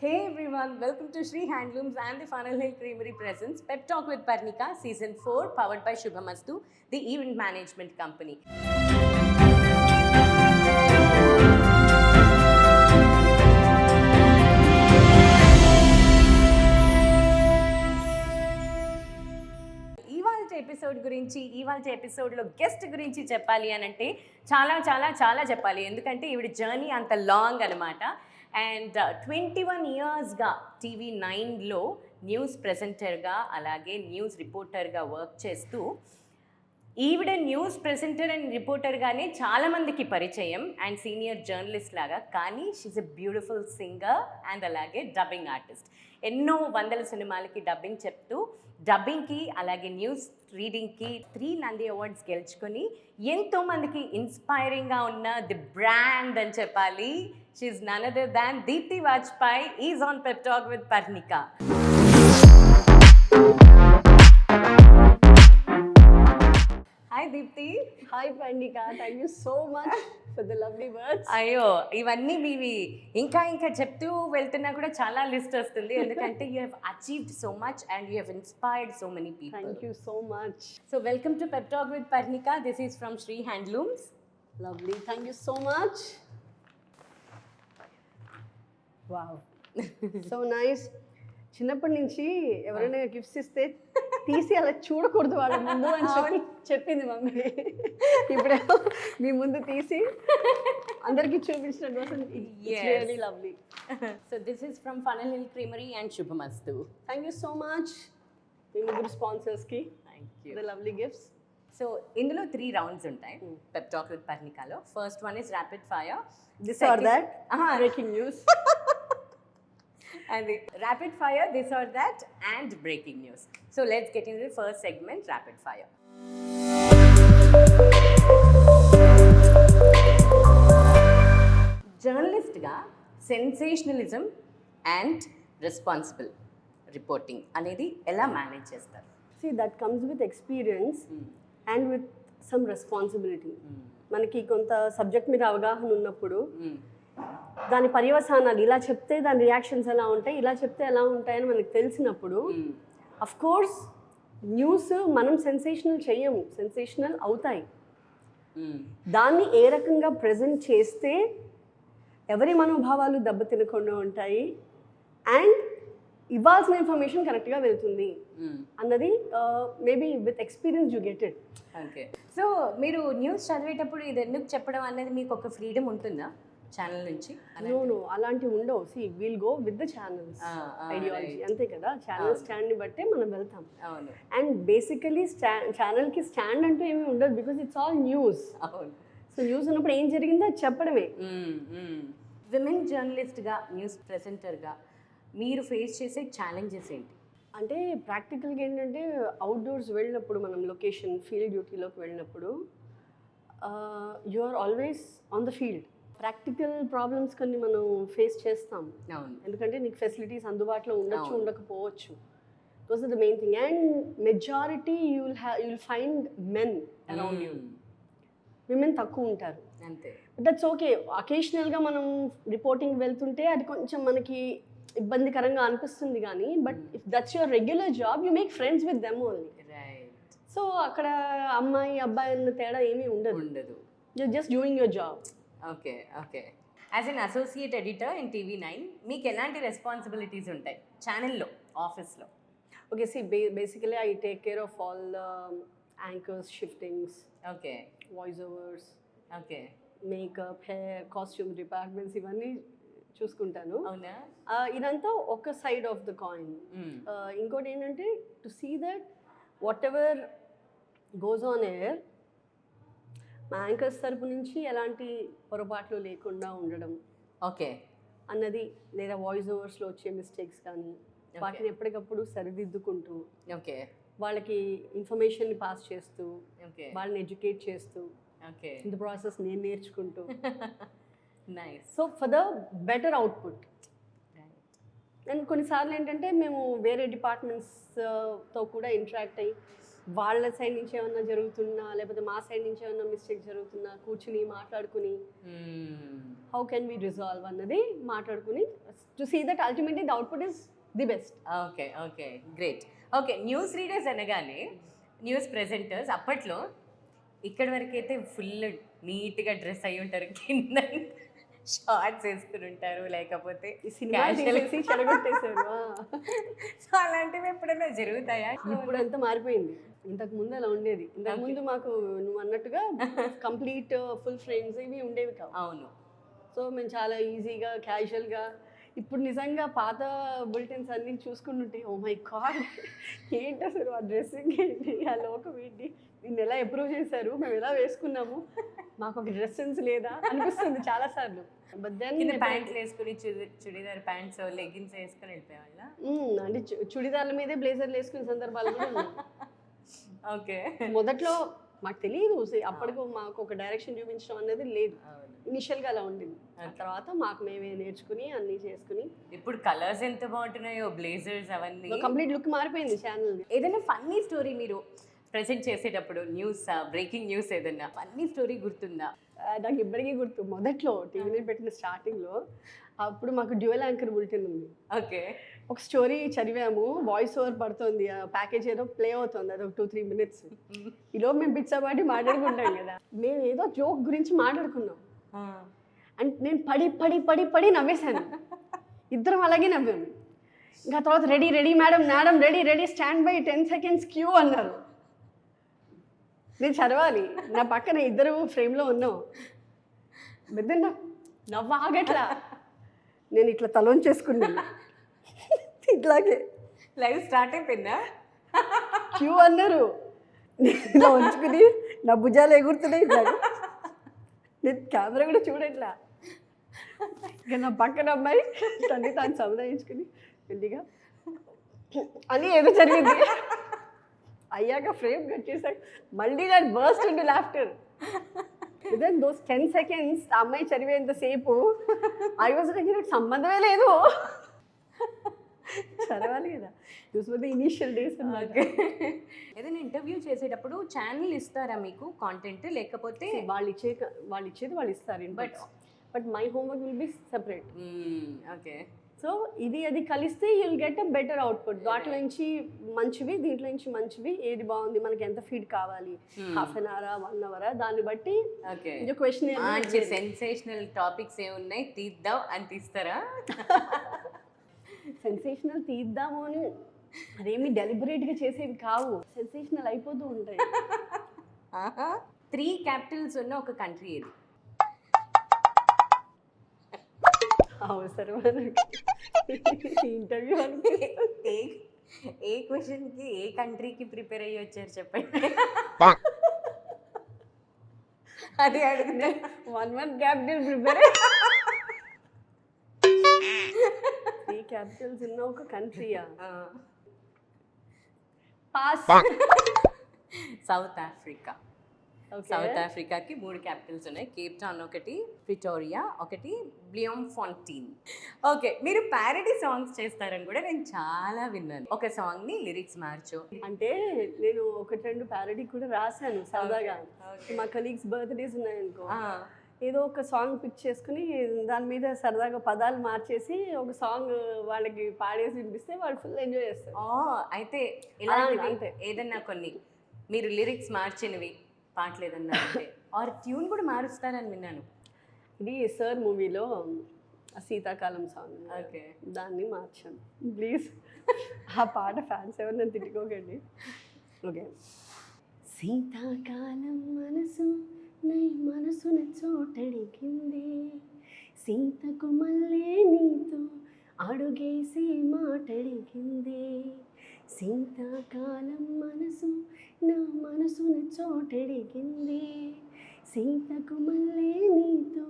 Hey everyone, welcome to Sri Handlooms and the Funnel Hill Creamery presents Pep Talk with Parnika Season 4 powered by Shubhamastu, the event management company. ఇవాళ ఎపిసోడ్లో guest గురించి చెప్పాలి అని అంటే చాలా చెప్పాలి. ఎందుకంటే ఈవిడ జర్నీ అంత లాంగ్ అనమాట. అండ్ 21 ఇయర్స్గా TV9లో న్యూస్ ప్రెజెంటర్గా అలాగే న్యూస్ రిపోర్టర్గా వర్క్ చేస్తూ ఈవిడ న్యూస్ ప్రెజెంటర్ అండ్ రిపోర్టర్గానే చాలామందికి పరిచయం అండ్ సీనియర్ జర్నలిస్ట్ లాగా. కానీ she's a beautiful singer and అలాగే డబ్బింగ్ ఆర్టిస్ట్. ఎన్నో వందల సినిమాలకి డబ్బింగ్ చెప్తూ డబ్బింగ్కి అలాగే న్యూస్ రీడింగ్కి 3 నంది అవార్డ్స్ గెలుచుకొని ఎంతోమందికి ఇన్స్పైరింగ్గా ఉన్న ది బ్రాండ్ అని చెప్పాలి. She's none other than Deepthi Vajpayee is on pep talk with Parnika. Hi Deepthi. Hi Parnika, thank you so much for the lovely words. అయ్యో ఇవన్నీ మీవి ఇంకా చెప్తూ వెళ్తున్నా కూడా చాలా లిస్ట్ వస్తుంది. ఎందుకంటే you have achieved so much and you have inspired so many people. Thank you so much. So welcome to pep talk with Parnika. This is from Sri handlooms. Lovely, thank you so much. Wow, so nice. చిన్నప్పటి నుంచి ఎవరైనా gifts ఇస్తే తీసి అలా చూడకూడదు వాళ్ళ ముందు అని చెప్పింది మమ్మీ. ఇప్పుడేమో మీ ముందు తీసి అందరికి చూపించడం కోసం really lovely. So this is from funnel hill creamery and శుభమస్తు. థ్యాంక్ యూ సో మచ్ మీ ముగ్గురు స్పాన్సర్స్కి. Thank you. The lovely gifts. So ఇందులో 3 రౌండ్స్ ఉంటాయి పెప్ టాక్ విత్ పర్ణికాలో. First one is rapid fire. This or that breaking news. And the rapid fire, this or that, and breaking news. So let's get into the first segment, rapid fire. Journalist ga sensationalism and responsible reporting anedi ela manage chestaru? See, that comes with experience and with some responsibility. మనకి కొంత subject మీద అవగాహన ఉన్నప్పుడు దాని పర్యవసానాలు ఇలా చెప్తే దాని reactions ఎలా ఉంటాయి, ఇలా చెప్తే ఎలా ఉంటాయని మనకు తెలిసినప్పుడు అఫ్ కోర్స్ న్యూస్ మనం సెన్సేషనల్ చెయ్యము, సెన్సేషనల్ అవుతాయి. దాన్ని ఏ రకంగా ప్రజెంట్ చేస్తే ఎవరి మనోభావాలు దెబ్బతినకుండా ఉంటాయి అండ్ ఇవ్వాల్సిన ఇన్ఫర్మేషన్ కరెక్ట్గా వెళ్తుంది అన్నది maybe with experience you get it. Okay. So మీరు న్యూస్ చదివేటప్పుడు ఇది ఎందుకు చెప్పడం అనేది మీకు ఒక ఫ్రీడమ్ ఉంటుందా ఛానల్ నుంచి? నో అలాంటివి ఉండవు. She will go with the channel's ideology, అంతే కదా. ఛానల్ స్టాండ్ని బట్టే మనం వెళ్తాం. అండ్ బేసికలీ ఛానల్కి స్టాండ్ అంటూ ఏమీ ఉండదు, because it's all news. So news ఉన్నప్పుడు ఏం జరిగిందో అది చెప్పడమే. విమెన్ జర్నలిస్ట్గా న్యూస్ ప్రెజెంటర్గా మీరు ఫేస్ చేసే ఛాలెంజెస్ ఏంటి? అంటే ప్రాక్టికల్గా ఏంటంటే అవుట్డోర్స్ వెళ్ళినప్పుడు మనం లొకేషన్ ఫీల్డ్ డ్యూటీలోకి వెళ్ళినప్పుడు you are always on the field. Practical problems కొన్ని మనం ఫేస్ చేస్తాం. ఎందుకంటే నీకు ఫెసిలిటీస్ అందుబాటులో ఉండొచ్చు, ఉండకపోవచ్చు. Those are the main thing. And majority you will find men around you. Women తక్కువ ఉంటారు, అంతే. That's okay. అకేషనల్గా మనం రిపోర్టింగ్ వెళ్తుంటే అది కొంచెం మనకి ఇబ్బందికరంగా అనిపిస్తుంది కానీ but if that's your regular job you make friends with them only. So అక్కడ అమ్మాయి అబ్బాయి అన్న తేడా ఏమీ ఉండదు. You just doing your job. Okay. As an associate editor in TV9 మీకు ఎలాంటి రెస్పాన్సిబిలిటీస్ ఉంటాయి ఛానల్లో, ఆఫీస్లో? Okay, see basically I take care of all the anchors, shiftings, okay, voice overs, okay, makeup, hair, costume departments ఇవన్నీ చూసుకుంటాను. అవునా? ఇదంతా ఒక సైడ్ ఆఫ్ ద కాయిన్. ఇంకోటి ఏంటంటే to see that whatever goes on air మా anchors తరపు నుంచి ఎలాంటి పొరపాట్లు లేకుండా ఉండడం, ఓకే అన్నది, లేదా వాయిస్ ఓవర్స్లో వచ్చే మిస్టేక్స్ కానీ వాటిని ఎప్పటికప్పుడు సరిదిద్దుకుంటూ, ఓకే, వాళ్ళకి ఇన్ఫర్మేషన్ని పాస్ చేస్తూ, ఓకే, వాళ్ళని ఎడ్యుకేట్ చేస్తూ, ఓకే, ఇన్ ద ప్రాసెస్ నేను నేర్చుకుంటూ. Nice. So for the better output. And కొన్నిసార్లు ఏంటంటే మేము వేరే డిపార్ట్మెంట్స్తో కూడా ఇంటరాక్ట్ అయ్యి వాళ్ళ సైడ్ నుంచి ఏమన్నా జరుగుతున్నా లేకపోతే మా సైడ్ నుంచి ఏమన్నా మిస్టేక్ జరుగుతున్నా కూర్చుని మాట్లాడుకుని హౌ కెన్ వి రిజాల్వ్ అన్నది మాట్లాడుకుని to see that ultimately the output is the best. Okay okay great. Okay news readers అనగానే న్యూస్ ప్రెజెంటర్స్ అప్పట్లో ఇక్కడి వరకు అయితే ఫుల్ నీట్గా డ్రెస్ అయి ఉంటారు, కింద షార్ట్స్ వేసుకుని ఉంటారు, లేకపోతే ఈ సినిమా తీసేసి చెడగొట్టేశారు. సో అలాంటివి ఎప్పుడైనా జరుగుతాయా? ఇప్పుడు అంతా మారిపోయింది. ఇంతకు ముందు అలా ఉండేది. ఇంతకు ముందు మాకు నువ్వు అన్నట్టుగా కంప్లీట్ ఫుల్ ఫ్రేమ్స్ ఇవి ఉండేవి కావు. అవును. సో మేము చాలా ఈజీగా క్యాజువల్గా, ఇప్పుడు నిజంగా పాత బులెటిన్స్ అన్నీ చూసుకుంటుంటే ఓ మై గాడ్ ఏంటి అసలు ఆ డ్రెస్సింగ్ ఏంటి, ఆ లోకం ఏంటి, దీన్ని ఎలా అప్రూవ్ చేశారు, మేము ఎలా వేసుకున్నాము, మాకు ఒక డ్రెస్ సెన్స్ లేదా అనిపిస్తుంది చాలాసార్లు. బట్ దెన్ ప్యాంట్లు వేసుకుని చుడీదార్ ప్యాంట్స్ లెగిన్స్ వేసుకొని వెళ్ళిపోయేవాళ్ళ. అంటే చుడిదార్ల మీదే బ్లేజర్లు వేసుకునే సందర్భాలు కూడా ఉన్నాయి. ఓకే. మొదట్లో మాకు తెలియదు, అప్పటికి మాకు ఒక డైరెక్షన్ చూపించడం అనేది లేదు. ఇనిషియల్గా అలా ఉండింది. ఆ తర్వాత మాకు మేమే నేర్చుకుని అన్నీ చేసుకుని ఇప్పుడు కలర్స్ ఎంత బాగుంటున్నాయో, బ్లేజర్స్ అవన్నీ కంప్లీట్ లుక్ మారిపోయింది ఛానల్. ఏదైనా ఫన్నీ స్టోరీ మీరు ప్రెజెంట్ చేసేటప్పుడు, న్యూస్ బ్రేకింగ్ న్యూస్ ఏదైనా ఫన్నీ స్టోరీ గుర్తుందా? నాకు ఇప్పటికీ గుర్తు. మొదట్లో టీవీలో పెట్టిన స్టార్టింగ్లో అప్పుడు మాకు డ్యూయల్ యాంకర్ బులెటిన్ ఉంది. ఓకే. ఒక స్టోరీ చదివాము, వాయిస్ ఓవర్ పడుతుంది, ఆ ప్యాకేజ్ ఏదో ప్లే అవుతుంది, అది ఒక 2-3 minutes. ఈలోపు మేము పిచ్చాబాటి మాట్లాడుకుంటాం కదా, మేము ఏదో జోక్ గురించి మాట్లాడుకున్నాం. అంటే నేను పడి పడి పడి పడి నవ్వేశాను, ఇద్దరం అలాగే నవ్వాము. ఇంకా తర్వాత ready ready madam madam ready ready stand by 10 seconds cue అన్నారు. నేను చదవాలి, నా పక్కన ఇద్దరు ఫ్రేమ్లో ఉన్నాం, పెద్ద నవ్వు ఆగట్లా, నేను ఇట్లా తలోంచేసుకున్నాను ఇట్లాగే. లైవ్ స్టార్ట్ అయిపోయిందా? క్యూ అన్నారు, ఇలా ఉంచుకుని నా భుజాలు ఎగురుతున్నాయి ఇట్లా, నేను కెమెరా కూడా చూడట్లా. ఇక నా పక్కన అమ్మాయి తల్లి తాను సముదాయించుకుని పెళ్ళిగా అని ఏదో జరిగింది. అయ్యాక ఫ్రేమ్ కట్ చేశాక మళ్ళీ నేను burst into laughter. Within those 10 seconds ఆ అమ్మాయి చదివేంతసేపు ఐ వాజ్ లైక్ నాకు సంబంధమే లేదు, చదవాలి కదా. This or the initial days. ఏదైనా ఇంటర్వ్యూ చేసేటప్పుడు ఛానల్ ఇస్తారా మీకు కాంటెంట్, లేకపోతే వాళ్ళు ఇచ్చేది వాళ్ళు ఇస్తారు, but my homework will be separate. Okay. So ఇది అది కలిస్తే you'll get a better output. దాంట్లో నుంచి మంచివి, దీంట్లో నుంచి మంచివి, ఏది బాగుంది, మనకి ఎంత ఫీడ్ కావాలి, హాఫ్ అన్ అవరా 1 hour, దాన్ని బట్టి క్వశ్చన్. సెన్సేషనల్ టాపిక్స్ ఏమున్నాయి తీద్దాం అని తీస్తారా? సెన్సేషనల్ తీద్దాము అని అదేమి డెలిబరేట్గా చేసేవి కావు, సెన్సేషనల్ అయిపోతూ ఉంటాయి. 3 capitals ఉన్న ఒక కంట్రీ ఏది? అవసరం ఇంటర్వ్యూ ఏ క్వశ్చన్కి ఏ కంట్రీకి ప్రిపేర్ అయ్యి వచ్చారు చెప్పండి. అది అడిగితే 1 క్యాపిటల్ ప్రిపేర్. 3 capitals ఉన్న ఒక కంట్రీయా? పాస్. South Africa. సౌత్ ఆఫ్రికాకి 3 క్యాపిటల్స్ ఉన్నాయి. కేప్ టౌన్ ఒకటి, ప్రిటోరియా ఒకటి, బ్లియోమ్ఫాంటీన్. ఓకే. మీరు ప్యారడీ సాంగ్స్ చేస్తారని కూడా నేను చాలా విన్నాను. ఒక సాంగ్ని లిరిక్స్ మార్చు అంటే నేను 1-2 ప్యారడీ కూడా రాశాను సరదాగా. మా కలీగ్స్ బర్త్డేస్ ఉన్నాయనుకో, ఏదో ఒక సాంగ్ పిక్ చేసుకుని దాని మీద సరదాగా పదాలు మార్చేసి ఒక సాంగ్ వాళ్ళకి పాడేసి వినిపిస్తే వాళ్ళు ఫుల్ ఎంజాయ్ చేస్తారు. అయితే ఇలాంటివి ఏదన్నా కొన్ని మీరు లిరిక్స్ మార్చినవి పాటలు ఏదన్నా అంటే ఆర్ ట్యూన్ కూడా మారుస్తారని విన్నాను. ఇది సార్ మూవీలో శీతాకాలం సాంగ్. ఓకే. దాన్ని మార్చాను. ప్లీజ్ ఆ పాట ఫ్యాన్స్ ఎవరు నన్ను తిట్టుకోకండి. ఓకే. శీతాకాలం మనసు నై మనసున చోటడిగింది, సీతకు మళ్ళీ నీతో అడుగేసి మాటడిగింది, శీతాకాలం మనసు నా మనసున చోటడిగింది, సీతకు మళ్ళీ నీతో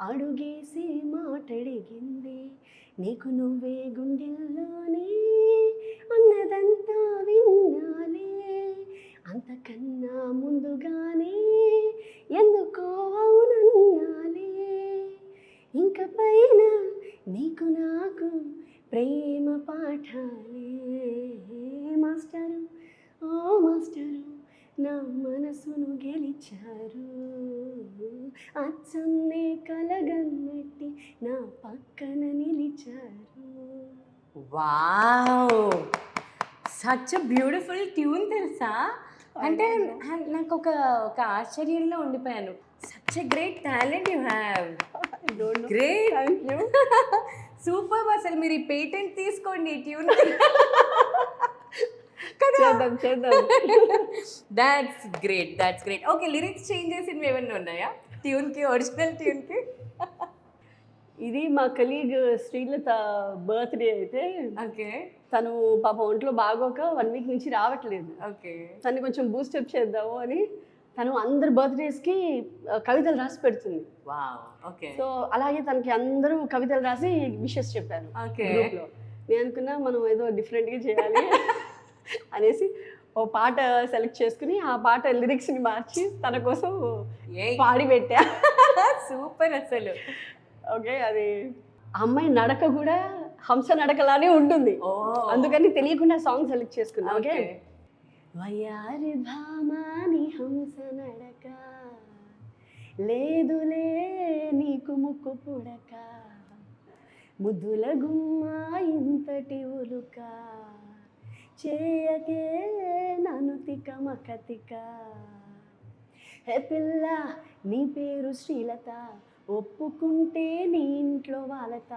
అడుగేసి మాటడిగింది, నీకు నువ్వే గుండెల్లోనే అన్నదంతా విన్నాలే, అంతకన్నా ముందుగానే ఎందుకో అవునన్నాలే, ఇంక పైన నీకు నాకు ప్రేమ పాఠాలే, మాస్టరు ఓ మాస్టరు నా మనసును గెలిచారు, అచ్చన్నే కలగన్నట్టి నా పక్కన నిలిచారు. వావ్, సచ్ బ్యూటిఫుల్ ట్యూన్ తెలుసా? అంటే నాకు ఒక ఒక ఆశ్చర్యంలో ఉండిపోయాను. Such a great talent you have. Great, thank you. Super. అసలు మీరు ఈ పేటెంట్ తీసుకోండి ఈ ట్యూన్. చేద్దాం చేద్దాం. That's great, that's great. Okay, lyrics change చేసినవి ఏమన్నా ఉన్నాయా ట్యూన్కి, ఒరిజినల్ ట్యూన్కి? ఇది మా కలీగ్ శ్రీలత బర్త్డే అయితే ఓకే తను పాప ఒంట్లో బాగోక 1 వీక్ నుంచి రావట్లేదు. ఓకే తను కొంచెం బూస్టప్ చేద్దాము అని తను అందరి బర్త్డేస్కి కవితలు రాసి పెడుతుంది. వావ్. ఓకే సో అలాగే తనకి అందరూ కవితలు రాసి విషెస్ చెప్పారు ఓకే. గ్రూప్లో. నేను అనుకున్నా మనం ఏదో డిఫరెంట్గా చేయాలి అనేసి ఓ పాట సెలెక్ట్ చేసుకుని ఆ పాట లిరిక్స్ని మార్చి తన కోసం పాడి పెట్టా. సూపర్ అసలు. ఓకే, అది ఆ అమ్మాయి నడక కూడా హంస నడకలానే ఉంటుంది. ఓ అందుకని తెలియకుండా సాంగ్ సెలెక్ట్ చేసుకున్నా. Okay, okay. వయారి భామాని హంస నడక, లేదులే నీకు ముక్కు పుడక, ముద్దుల గుమ్మ ఇంతటి ఉలుక, చేయకే నన్ను తిక మకతిక. హే పిల్ల నీ పేరు శ్రీలత, ఒప్పుకుంటే నీ ఇంట్లో వాలత,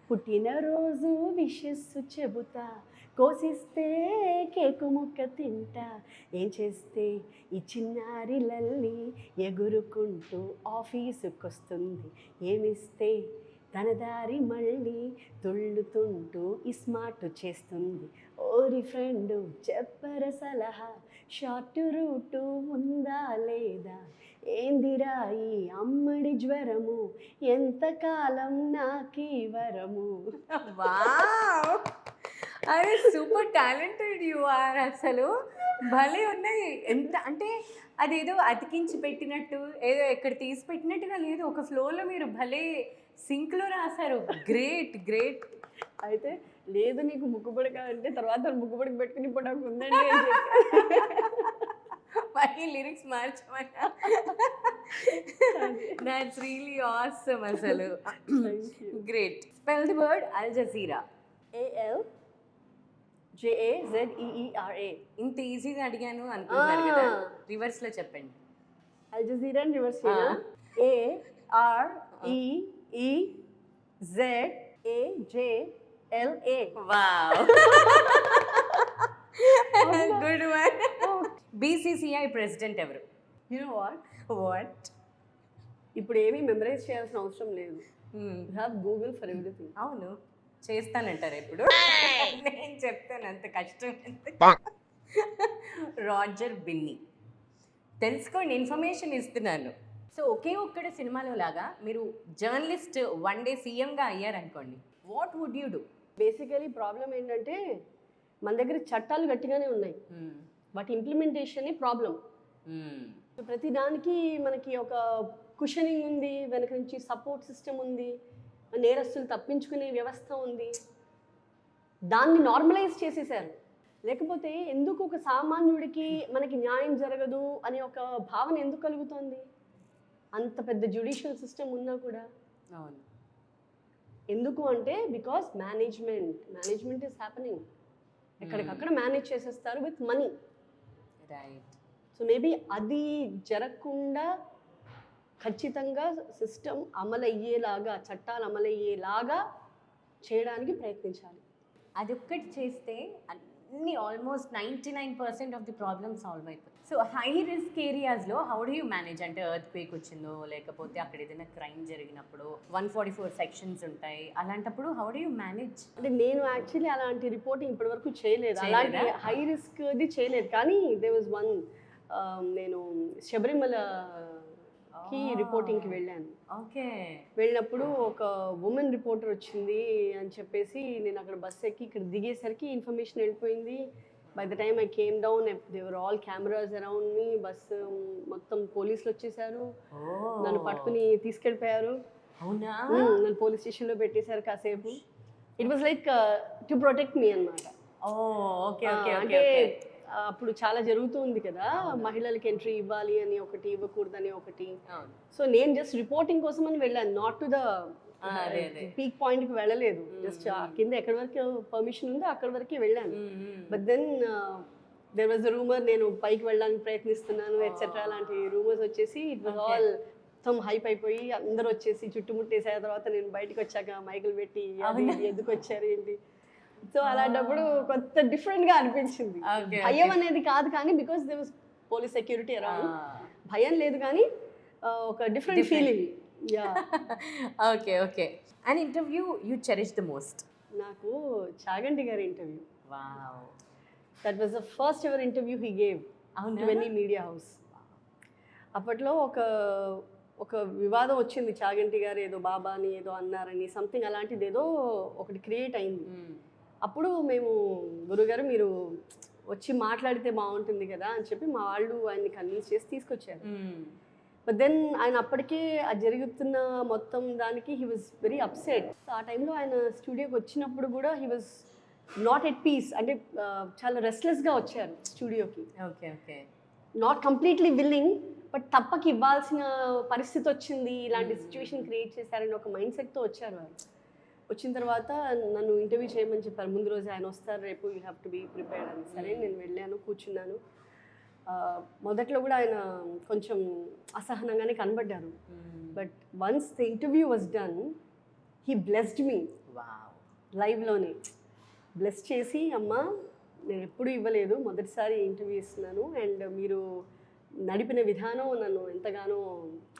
పుట్టినరోజు విషస్సు చెబుతా, కోసిస్తే కేకు ముక్క తింటా, ఏం చేస్తే ఈ చిన్నారి లల్లి ఎగురుకుంటూ ఆఫీసుకొస్తుంది, ఏమిస్తే తన దారి మళ్ళీ తుళ్ళుతుంటూ ఇస్మార్ట్ చేస్తుంది. ఓరి ఫ్రెండు చెప్పర సలహా, షార్ట్ రూటు ఉందా లేదా, ఏందిరా ఈ అమ్మడి జ్వరము, ఎంతకాలం నాకీ వరము. వావ్, అరే సూపర్ టాలెంటెడ్ యు ఆర్. అసలు భలే ఉన్నాయి. ఎంత అంటే అదేదో అతికించి పెట్టినట్టు, ఏదో ఎక్కడ తీసి పెట్టినట్టుగా లేదు, ఒక ఫ్లోలో మీరు భలే సింక్లో రాశారు. Great great. అయితే లేదు నీకు ముక్కుబడక అంటే తర్వాత ముక్కుబడికి పెట్టుకుని ఇప్పుడు నాకు ఉందండి అని చెప్పి మళ్ళీ లిరిక్స్ మార్చమన్నా. దాట్స్ రియలీ ఆసమ్ అసలు. Great. Spell the word Al Jazeera. ALJAZEERA. ఇంత ఈజీగా అడిగాను అనుకుంటున్నారు కదా, రివర్స్ లో చెప్పండి. Al Jazeera reverse AREEZAJLA. Wow, good one. BCCI president ఎవరు? You know what, what? ఇప్పుడు ఏమీ మెమరైజ్ చేయాల్సిన అవసరం లేదు. You have Google for everything. అవును, చేస్తానంటారు ఇప్పుడు. నేను చెప్తాను, అంత కష్టం. Roger Binny. తెలుసుకోండి, ఇన్ఫర్మేషన్ ఇస్తున్నాను. సో ఒకే ఒక్కడ సినిమాలో లాగా మీరు జర్నలిస్ట్ వన్ డే సీఎంగా అయ్యారనుకోండి, what would you do? Basically problem ఏంటంటే మన దగ్గర చట్టాలు గట్టిగానే ఉన్నాయి, వాటి ఇంప్లిమెంటేషన్ ప్రాబ్లం. ప్రతి దానికి మనకి ఒక కుషనింగ్ ఉంది, వెనక నుంచి సపోర్ట్ సిస్టమ్ ఉంది, నేరస్తులు తప్పించుకునే వ్యవస్థ ఉంది. దాన్ని నార్మలైజ్ చేసేసారు. లేకపోతే ఎందుకు ఒక సామాన్యుడికి మనకి న్యాయం జరగదు అనే ఒక భావన ఎందుకు కలుగుతోంది? అంత పెద్ద జ్యుడిషియల్ సిస్టమ్ ఉన్నా కూడా. అవును. ఎందుకు అంటే బికాస్ మేనేజ్మెంట్ ఈస్ హ్యాపెనింగ్. ఎక్కడికక్కడ మేనేజ్ చేసేస్తారు with money. Right. So maybe అది జరగకుండా ఖచ్చితంగా సిస్టమ్ అమలయ్యేలాగా, చట్టాలు అమలయ్యేలాగా చేయడానికి ప్రయత్నించాలి. అది ఒక్కటి చేస్తే అన్ని almost 99% of the problem solve అయిపోతుంది. సో హై రిస్క్ ఏరియాస్లో హౌ డూ యూ మేనేజ్? అంటే ఎర్త్ క్వేక్ వచ్చిందో, లేకపోతే అక్కడ ఏదైనా క్రైమ్ జరిగినప్పుడు 144 సెక్షన్స్ ఉంటాయి, అలాంటప్పుడు హౌ డూ యూ మేనేజ్? అంటే నేను యాక్చువల్లీ అలాంటి రిపోర్టింగ్ ఇప్పటివరకు చేయలేదు, అలాంటి హై రిస్క్ది చేయలేదు. కానీ దే వాజ్ వన్, నేను శబరిమలకి రిపోర్టింగ్కి వెళ్ళాను. ఓకే. వెళ్ళినప్పుడు ఒక ఉమెన్ రిపోర్టర్ వచ్చింది అని చెప్పేసి నేను అక్కడ బస్ ఎక్కి ఇక్కడ దిగేసరికి ఇన్ఫర్మేషన్ వెళ్ళిపోయింది. By the time I came down there were all cameras around me. Bus మొత్తం పోలీసులు వచ్చేసారు, నన్ను పట్టుకుని తీసుకెళ్ళిపోయారు. అవునా? నన్ను పోలీస్ స్టేషన్లో పెట్టేశారు కాసేపు. It was like to protect me అన్నమాట. Okay okay. అంటే అప్పుడు చాలా జరుగుతుంది కదా, మహిళలకి ఎంట్రీ ఇవ్వాలి అని ఒకటి, ఇవ్వకూడదని ఒకటి. అవును. సో నేను జస్ట్ రిపోర్టింగ్ కోసం అని వెళ్ళాను, నాట్ టు ద అదే అదే. పీక్ పాయింట్కి వెళ్ళలేదు. జస్ట్ కింద ఎక్కడి వరకు పర్మిషన్ ఉందో అక్కడి వరకే వెళ్ళాను. But then there was the rumour నేను పైకి వెళ్ళడానికి ప్రయత్నిస్తున్నాను ఎట్సెట్రా లాంటి రూమర్స్ వచ్చేసి ఇట్ వాజ్ ఆల్ మొత్తం హైప్ అయిపోయి అందరూ వచ్చేసి చుట్టుముట్టేసే తర్వాత నేను బయటకు వచ్చాక మైకులు పెట్టి అది ఇది ఎందుకు వచ్చారు ఏంటి. సో అలాంటప్పుడు కొంత డిఫరెంట్గా అనిపించింది. Okay, భయం అనేది కాదు కానీ because they was police security around, భయం లేదు కానీ ఒక different feeling. Yeah okay okay. And interview you cherish the most? నాకు చాగంటి గారి interview, wow, that was the first ever interview he gave అవునా? To any media house. అప్పట్లో ఒక వివాదం వచ్చింది, చాగంటి గారు ఏదో బాబా అని ఏదో అన్నారని సంథింగ్ అలాంటిది ఏదో ఒకటి క్రియేట్ అయింది. అప్పుడు మేము గురుగారు మీరు వచ్చి మాట్లాడితే బాగుంటుంది కదా అని చెప్పి మా వాళ్ళు ఆయన్ని కన్విన్స్ చేసి తీసుకొచ్చారు. బట్ దెన్ ఆయన అప్పటికే అది జరుగుతున్న మొత్తం దానికి he was very upset. So ఆ టైంలో ఆయన స్టూడియోకి వచ్చినప్పుడు కూడా he was not at peace, అంటే చాలా రెస్ట్లెస్గా వచ్చారు స్టూడియోకి. Okay okay. Not completely willing, but తప్పకి ఇవ్వాల్సిన పరిస్థితి వచ్చింది, ఇలాంటి సిచ్యువేషన్ క్రియేట్ చేశారని ఒక మైండ్ సెట్తో వచ్చారు వారు. వచ్చిన తర్వాత నన్ను ఇంటర్వ్యూ చేయమని చెప్పారు. ముందు రోజు ఆయన వస్తారు రేపు, you have to be prepared అని. సరే నేను వెళ్ళాను, కూర్చున్నాను. మొదట్లో కూడా ఆయన కొంచెం అసహనంగానే కనబడ్డారు. But once the interview was done, he blessed me లైవ్లోనే. బ్లెస్ చేసి అమ్మ నేను ఎప్పుడూ ఇవ్వలేదు, మొదటిసారి ఇంటర్వ్యూ ఇస్తున్నాను, అండ్ మీరు నడిపిన విధానం నన్ను ఎంతగానో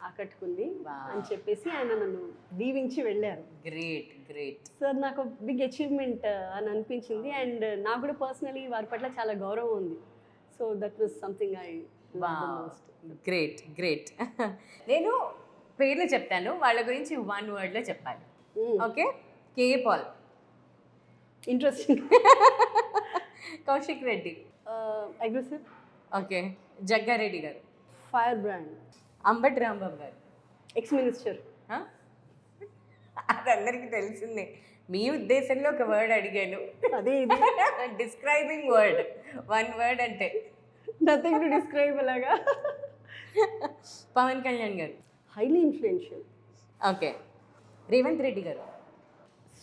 ఆకట్టుకుంది అని చెప్పేసి ఆయన నన్ను దీవించి వెళ్ళారు. Great great. సార్ నాకు బిగ్ అచీవ్మెంట్ అని అనిపించింది, అండ్ నాకు కూడా పర్సనలీ వారి పట్ల చాలా గౌరవం ఉంది. So that was something I most. Great great. నేను పేర్లు చెప్తాను, వాళ్ళ గురించి 1 wordలో చెప్పాలి. Okay. K Paul. Interesting. Kaushik Reddy. Aggressive. Okay. Jaggareddy garu. Fire brand. Ambati Rambabu garu. Ex minister. అది అందరికీ తెలిసిందే. మీ ఉద్దేశంలో ఒక వర్డ్ అడిగాను, అదే డిస్క్రైబింగ్ వర్డ్, 1 word అంటే నథింగ్ టు డిస్క్రైబ్. అలాగా. Pavan Kalyan garu. Highly influential. Okay. Revanth Reddy garu.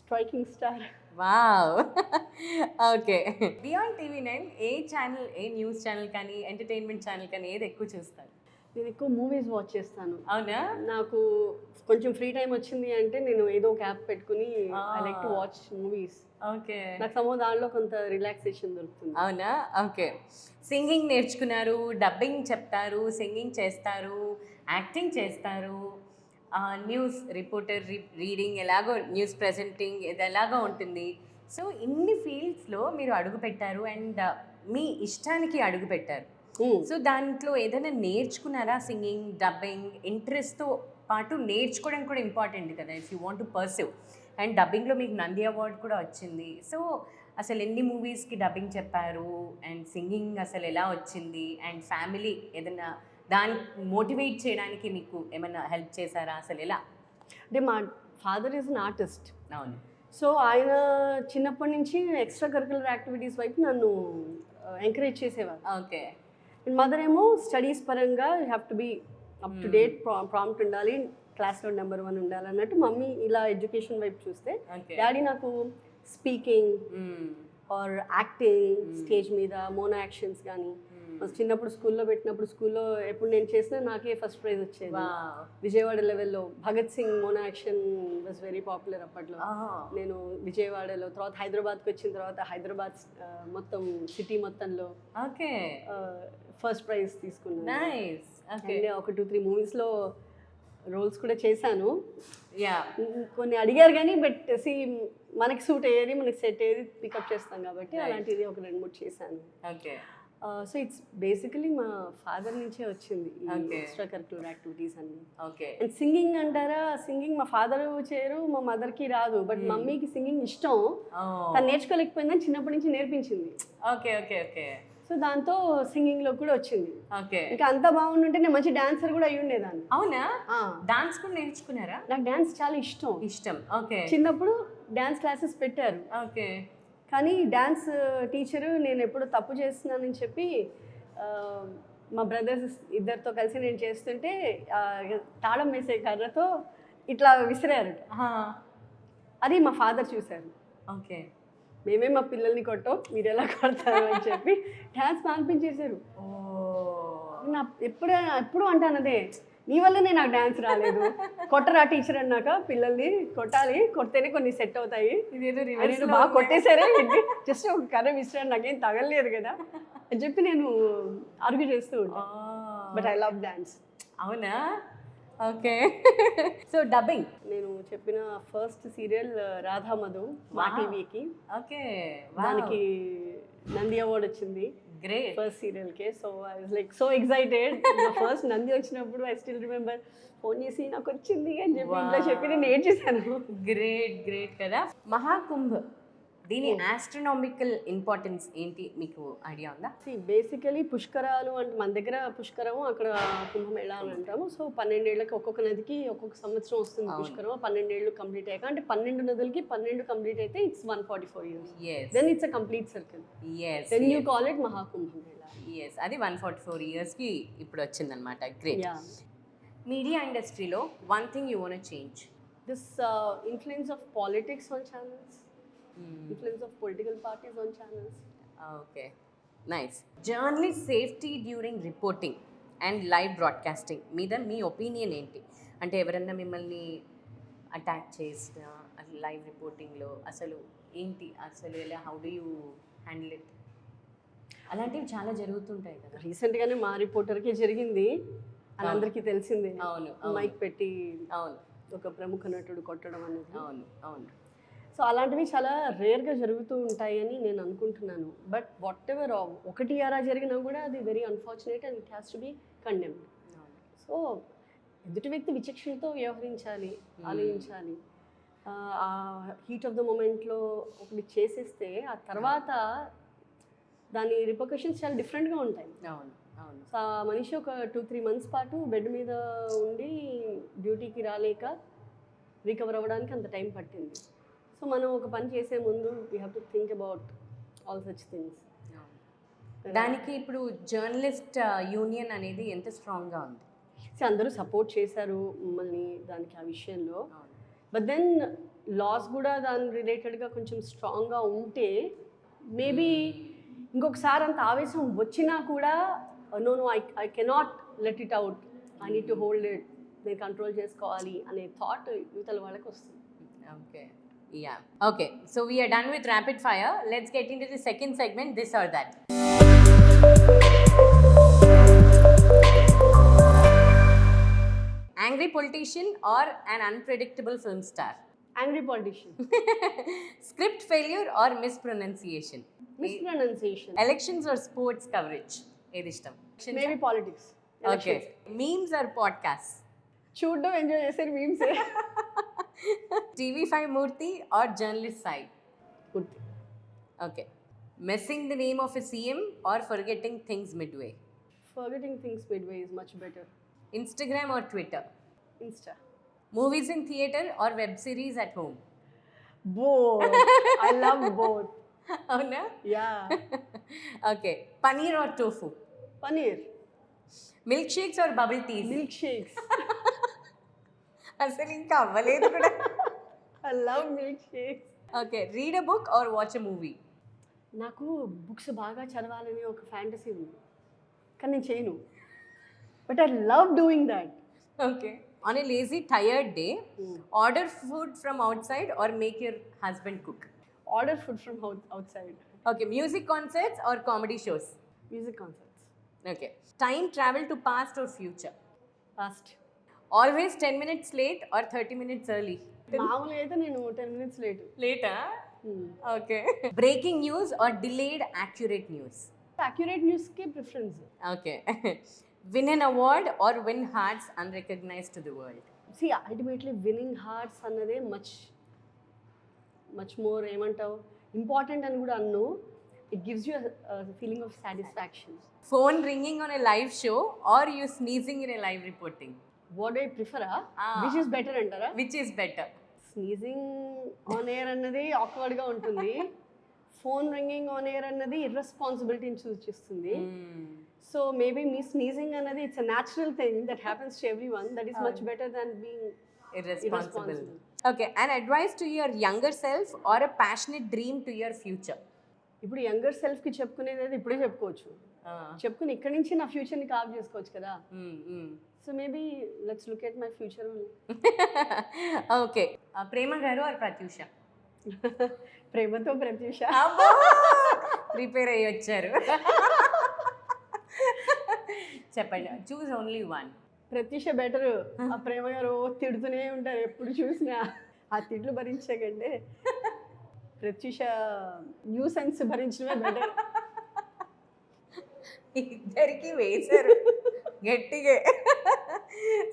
Striking star. Wow. Okay. Beyond TV9 ఏ ఛానల్, ఏ న్యూస్ ఛానల్ కానీ ఎంటర్టైన్మెంట్ ఛానల్ కానీ ఏది ఎక్కువ చూస్తారు? నేను ఎక్కువ మూవీస్ వాచ్ చేస్తాను. అవునా? నాకు కొంచెం ఫ్రీ టైం వచ్చింది అంటే నేను ఏదో ఒక యాప్ పెట్టుకుని I like to watch movies. Okay. నాకు దానిలో కొంత రిలాక్సేషన్ దొరుకుతుంది. అవునా? ఓకే. సింగింగ్ నేర్చుకున్నారు, డబ్బింగ్ చెప్తారు, సింగింగ్ చేస్తారు, యాక్టింగ్ చేస్తారు, న్యూస్ రిపోర్టర్, రీడింగ్, ఎలాగో న్యూస్ ప్రెజెంటింగ్, ఇది ఎలాగో ఉంటుంది. సో ఇన్ని ఫీల్డ్స్లో మీరు అడుగు పెట్టారు అండ్ మీ ఇష్టానికి అడుగు పెట్టారు. సో దాంట్లో ఏదైనా నేర్చుకున్నారా? సింగింగ్, డబ్బింగ్, ఇంట్రెస్ట్తో పాటు నేర్చుకోవడం కూడా ఇంపార్టెంట్ కదా, if you want to perceive. And డబ్బింగ్లో మీకు నంది అవార్డ్ కూడా వచ్చింది. సో అసలు ఎన్ని మూవీస్కి డబ్బింగ్ చెప్పారు అండ్ సింగింగ్ అసలు ఎలా వచ్చింది, అండ్ ఫ్యామిలీ ఏదైనా దాన్ని మోటివేట్ చేయడానికి మీకు ఏమైనా హెల్ప్ చేశారా? అసలు ఎలా? అంటే మా ఫాదర్ ఈజ్ అన్ ఆర్టిస్ట్. అవును. సో ఆయన చిన్నప్పటి నుంచి ఎక్స్ట్రా కరికులర్ యాక్టివిటీస్ వైపు నన్ను ఎంకరేజ్ చేసేవారు. ఓకే. మదర్ ఏమో స్టడీస్ పరంగా you have to be up to date, prompt ఉండాలి, క్లాస్లో నెంబర్ 1 ఉండాలి అన్నట్టు మమ్మీ ఇలా ఎడ్యుకేషన్ వైపు చూస్తే, డాడీ నాకు స్పీకింగ్ ఆర్ యాక్టింగ్, స్టేజ్ మీద మోనో యాక్షన్స్ కానీ చిన్నప్పుడు స్కూల్లో పెట్టినప్పుడు, స్కూల్లో ఎప్పుడు నేను చేసినా నాకే ఫస్ట్ ప్రైజ్ వచ్చేది. విజయవాడ లెవెల్లో Bhagat Singh mono action was very popular అప్పట్లో. నేను విజయవాడలో, తర్వాత హైదరాబాద్కి వచ్చిన తర్వాత హైదరాబాద్ మొత్తం సిటీ మొత్తంలో ఫస్ట్ ప్రైజ్ తీసుకున్నాను. ఒక 2-3 మూవీస్లో రోల్స్ కూడా చేశాను. కొన్ని అడిగారు కానీ బట్ మనకి సూట్ అయ్యేది, మనకి సెట్ అయ్యేది పికప్ చేస్తాం కాబట్టి అలాంటిది ఒక 2-3 చేశాను. సో ఇట్స్ బేసికలీ మా ఫాదర్ నుంచే వచ్చింది ఎక్స్ట్రా కరికులర్ యాక్టివిటీస్ అన్ని. అండ్ సింగింగ్ అంటారా, సింగింగ్ మా ఫాదర్ చేయరు, మా మదర్కి రాదు, బట్ మమ్మీకి సింగింగ్ ఇష్టం, తను నేర్చుకోలేకపోయిందని చిన్నప్పటి నుంచి నేర్పించింది. సో దాంతో సింగింగ్లో కూడా వచ్చింది. ఇంకా అంతా బాగుంటుంటే నేను మంచి డాన్సర్ కూడా అయ్యి ఉండేదాన్ని. అవునా? డాన్స్ కూడా నేర్చుకున్నారా? నాకు డాన్స్ చాలా ఇష్టం. చిన్నప్పుడు డాన్స్ క్లాసెస్ పెట్టారు, కానీ డ్యాన్స్ టీచరు నేను ఎప్పుడు తప్పు చేస్తున్నానని చెప్పి మా బ్రదర్స్ ఇద్దరితో కలిసి నేను చేస్తుంటే తాళం వేసే కర్రతో ఇట్లా విసిరారు. అది మా ఫాదర్ చూశారు. ఓకే, మేమే మా పిల్లల్ని కొట్టాం, మీరు ఎలా కొడతారు అని చెప్పి డ్యాన్స్ మాన్పించేశారు. నా ఎప్పుడు అంటాను అదే, నీ వల్లనే నాకు డ్యాన్స్ రాలేదు. కొట్టరా టీచర్ అన్నాక పిల్లల్ని కొట్టాలి, కొడితేనే కొన్ని సెట్ అవుతాయి. నేను బాగా కొట్టేశారే, జస్ట్ ఒక కర్ర విసిరాను, నాకేం తగలలేదు కదా అని చెప్పి నేను ఆర్గ్యూ చేస్తూ ఉంటాను. But I love dance. అవునా? ఓకే. సో డబ్బింగ్ నేను చెప్పిన ఫస్ట్ సీరియల్ రాధా మధు మా టీవీకి. ఓకే, దానికి నంది అవార్డ్ వచ్చింది. గ్రేట్. ఫస్ట్ సీరియల్కే. So I was like so excited. First Nandi వచ్చినప్పుడు ఐ స్టిల్ రిమెంబర్, ఫోన్ చేసి నాకు వచ్చింది అని చెప్పి ఇంట్లో చెప్పి నేను ఏడ్చేసాను. గ్రేట్ గ్రేట్ కదా. మహాకుంభ్, దీని ఆస్ట్రనామికల్ ఇంపార్టెన్స్ ఏంటి, మీకు ఐడియా ఉందా? బేసికలీ పుష్కరాలు అంటే మన దగ్గర పుష్కరం, అక్కడ కుంభమేళా అని అంటాము. సో 12 ఏళ్ళకి ఒక్కొక్క నదికి ఒక్కొక్క సంవత్సరం వస్తుంది పుష్కరం. 12 ఏళ్ళు కంప్లీట్ అయ్యాక, అంటే 12 నదులకి 12 కంప్లీట్ అయితే it's 144 years. Then it's a complete circle. Then you call it Mahakumbh Mela. అది 144 yearsకి ఇప్పుడు వచ్చిందనమాట. గ్రేట్. మీడియా ఇండస్ట్రీలో one thing you want change? This influence of politics on channels. Influence of political parties on channels. Okay, nice. Journalist safety during reporting and live broadcasting మీద మీ opinion ఏంటి? అంటే ఎవరన్నా మిమ్మల్ని అటాక్ చేసినా లైవ్ రిపోర్టింగ్లో అసలు ఏంటి, అసలు ఎలా, how do you handle it? అలాంటివి చాలా జరుగుతుంటాయి కదా. రీసెంట్గానే మా రిపోర్టర్కి జరిగింది, అని అందరికీ తెలిసిందే. అవును, మైక్ పెట్టి అవును ఒక ప్రముఖ నటుడు కొట్టడం అనేది. అవును అవును. సో అలాంటివి చాలా రేర్గా జరుగుతూ ఉంటాయని నేను అనుకుంటున్నాను. బట్ వాట్ ఎవర్ ఒకటి అలా జరిగినా కూడా అది very unfortunate and it has to be condemned. So ఎదుటి వ్యక్తి విచక్షణతో వ్యవహరించాలి, ఆలోచించాలి. ఆ హీట్ ఆఫ్ ద మూమెంట్లో ఒకటి చేసేస్తే ఆ తర్వాత దాని రిపర్కషన్స్ చాలా డిఫరెంట్గా ఉంటాయి. అవును అవును. సో ఆ మనిషి ఒక 2-3 months పాటు బెడ్ మీద ఉండి డ్యూటీకి రాలేక రికవర్ అవ్వడానికి అంత టైం పట్టింది. సో మనం ఒక పని చేసే ముందు we have to think about all such things. దానికి ఇప్పుడు జర్నలిస్ట్ యూనియన్ అనేది ఎంత స్ట్రాంగ్గా ఉంది? సో అందరూ సపోర్ట్ చేశారు మమ్మల్ని దానికి, ఆ విషయంలో. బట్ దెన్ లాస్ కూడా దాని రిలేటెడ్గా కొంచెం స్ట్రాంగ్గా ఉంటే మేబీ ఇంకొకసారి అంత ఆవేశం వచ్చినా కూడా no I cannot let it out, I need to hold it, నేను కంట్రోల్ చేసుకోవాలి అనే థాట్ యువతల వాళ్ళకి వస్తుంది. Okay. Yeah. Okay. So we are done with rapid fire. Let's get into the second segment, this or that. Angry politician or an unpredictable film star? Angry politician. Script failure or mispronunciation? Mispronunciation. Elections or sports coverage? Edi ishtam? Maybe politics. Okay. Memes or podcasts? చూడ్డం enjoy చేసే memes. TV5 Murthy or journalist side? Murthy. Okay. Messing the name of a CM or forgetting things midway? Forgetting things midway is much better. Instagram or Twitter? Insta. Movies in theater or web series at home? Both. I love both. Oh no? Yeah. Okay. Paneer or tofu? Paneer. Milkshakes or bubble teas? Milkshakes. అసలు ఇంకా అవ్వలేదు కూడా. I love milkshakes. Okay. Read a book or watch a movie? నాకు books బాగా చదవాలని ఒక fantasy ఉంది, కానీ నేను చేయను. But I love doing that. Okay. On a lazy tired day, order food from outside or make your husband cook? Order food from outside. Okay. Music concerts or comedy shows? Music concerts. Okay. Time travel to past or future? Past. Always 10 minutes late or 30 minutes early? మామూలుగా అయితే నేను 10 minutes late. లేటా? Okay. Breaking news or delayed accurate news? Accurate న్యూస్కి preference. Okay. Win an award or win hearts unrecognized to the world? సి ultimately winning hearts అన్నదే much more ఏమంటావు important అని కూడా అన్ను. It gives you feeling of satisfaction. Phone ringing on a live show or you sneezing in a live reporting? What I ప్రిఫరా? Which is better అంటారా? Which is better? Sneezing on air అన్నది ఆక్వర్డ్గా ఉంటుంది. Phone ringing on air అన్నది ఇర్రెస్పాన్సిబిలిటీని సూచిస్తుంది. Hmm. So maybe మీ sneezing అన్నది it's a natural thing that happens to every one. That is much better than being Irresponsible. Okay, an advice to your younger self or a passionate dream to your future. ఇప్పుడు younger సెల్ఫ్కి చెప్పుకునేది అయితే ఇప్పుడే చెప్పుకోవచ్చు. చెప్పుకుని ఇక్కడి నుంచి నా ఫ్యూచర్ని cope చేసుకోవచ్చు కదా. So maybe let's look at my future. Okay, Prema garu or Pratyusha? ప్రేమతో ప్రత్యూష. ప్రిపేర్ అయ్యి వచ్చారు. చెప్పండి, choose only one. Pratyusha better. ఆ ప్రేమ గారు తిడుతూనే ఉంటారు ఎప్పుడు చూసినా. ఆ తిట్లు భరించే కంటే ప్రత్యూష న్యూసెన్స్ భరించడమే బెటర్. ఇద్దరికి వేశారు గట్టిగా.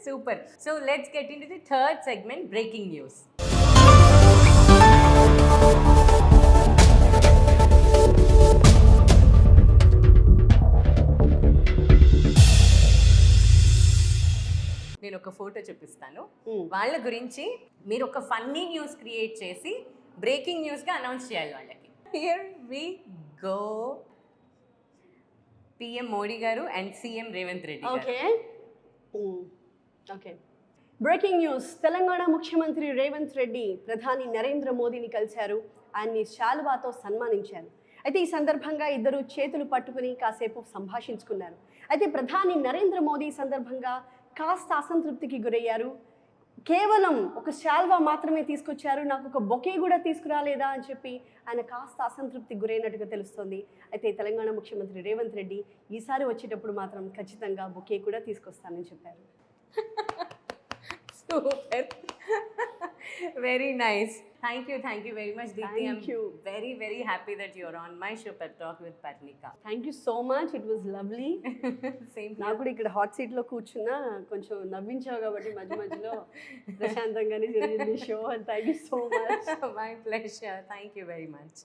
Super. So let's get into the third segment, breaking news. నేను ఒక ఫోటో చూపిస్తాను, వాళ్ళ గురించి మీరు ఒక ఫన్నీ న్యూస్ క్రియేట్ చేసి బ్రేకింగ్ న్యూస్గా అనౌన్స్ చేయాలి వాళ్ళకి. Here we go. PM Modi garu and CM Revanth Reddy garu. Okay okay. Breaking news. Telangana ముఖ్యమంత్రి రేవంత్ రెడ్డి ప్రధాని నరేంద్ర మోదీని కలిశారు. ఆయన్ని శాలువాతో సన్మానించారు. అయితే ఈ సందర్భంగా ఇద్దరు చేతులు పట్టుకుని కాసేపు సంభాషించుకున్నారు. అయితే ప్రధాని నరేంద్ర మోదీ సందర్భంగా కాస్త అసంతృప్తికి గురయ్యారు. కేవలం ఒక శాల్వా మాత్రమే తీసుకొచ్చారు, నాకు ఒక బొకే కూడా తీసుకురాలేదా అని చెప్పి ఆయన కాస్త అసంతృప్తికి గురైనట్టుగా తెలుస్తోంది. అయితే తెలంగాణ ముఖ్యమంత్రి రేవంత్ రెడ్డి ఈసారి వచ్చేటప్పుడు మాత్రం ఖచ్చితంగా బొకే కూడా తీసుకొస్తానని చెప్పారు. Super, very nice. Thank you very much Deepti. Thank you. Very very happy that your on my show pep talk with Parnika. Thank you so much, it was lovely. Same. నాకు కూడా ఇక్కడ హాట్ సీట్లో కూర్చున్నా కొంచెం నవ్వించావు కాబట్టి మధ్య మధ్యలో ప్రశాంతంగానే జరిగింది show. And thank you so much. My pleasure. Thank you very much.